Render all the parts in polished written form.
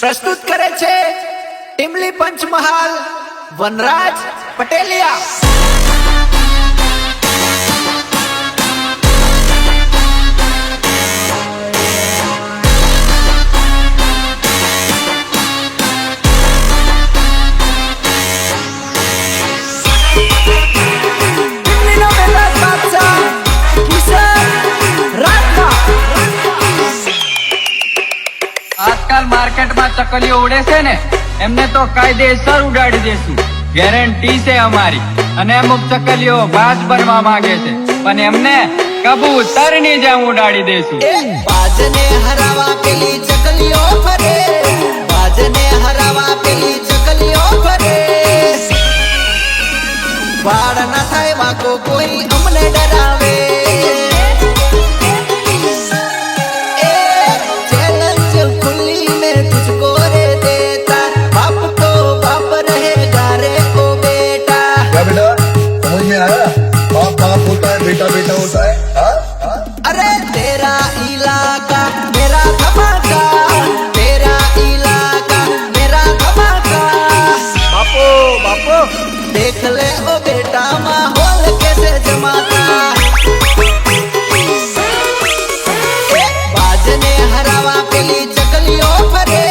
પ્રસ્તુત કરે છે ટીમલી પંચમહાલ વનરાજ પટેલિયા। આજકાલ માર્કેટમાં ચકલીઓ ઉડે છે ને, એમને તો કાયદેસર ઉડાડી દેશું, ગેરંટી છે અમારી। અને અમુક ચકલીઓ બાજ બનવા માંગે છે, પણ એમને કબૂતરની જેમ ઉડાડી દેશું। બાજને હરાવા પેલી ચકલીઓ ફરે, બાજને હરાવા પેલી ચકલીઓ ફરે। વાળ ના થાય વાકો કોઈ અમને ડરાવે। बेटा बेटा होता है हाँ? अरे तेरा इलाका मेरा धमाका, तेरा इलाका मेरा धमाका। बापो बापो देख ले ओ बेटा माहौल कैसे जमाता। बाजने हरावा पेली चकलियों फरे,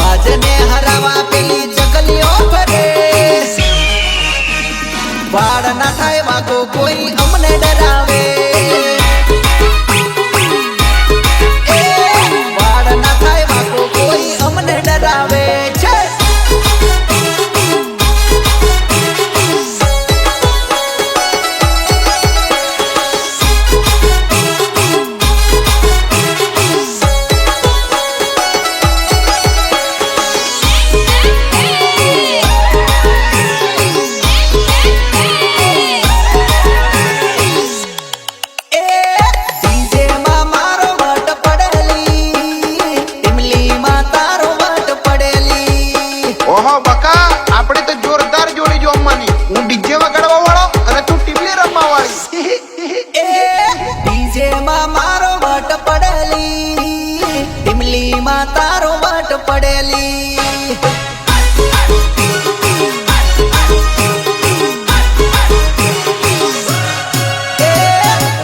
बाजने हरावा पेली चकलियों फरे। वाड़ ना थाय वाको कोई अमने डरावे। वाड़ ना थाय वाको कोई अमने डरावे। ઓહો બકા, આપણે તો જોરદાર જોડી જોમવાની। હું ડીજે વગાડવા વાળો અને તું ટીમલી રમવા વાળી। ડીજે માં મારો વટ પડેલી, ટીમલી માં તારો વટ પડેલી।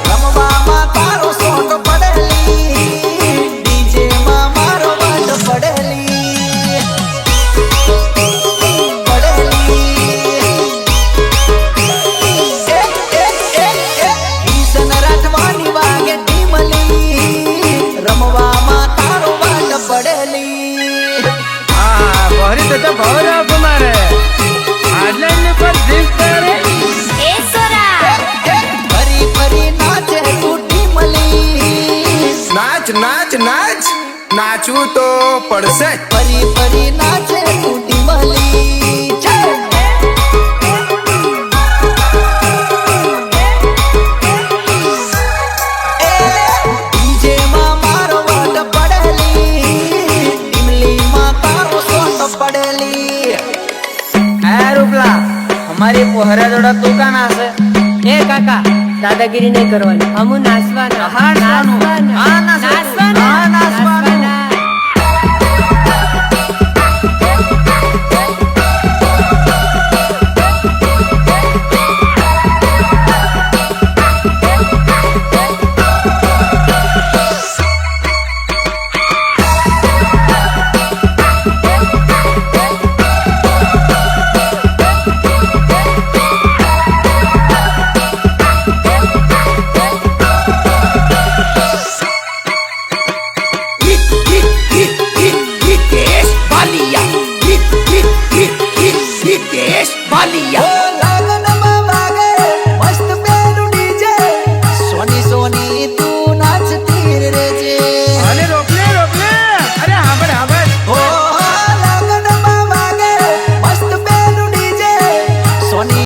રમવામાં તારો શોખ પડેલી, ડીજે માં મારો વટ પડેલી। નાચ નાચ નાચ, નાચવું તો પડશે। ફરી ફરી નાચે તૂટી મળી છે। ડીજે માં મારો વટ પડેલી, ટીમલી માં તારો સોટ પડેલી। રૂપલા हमारी पोहरा जोड़ा तू का नाच है? ए काका दादागिरी नहीं करवानी, हम नाचवाना। हाँ नाचवाना, हाँ नाच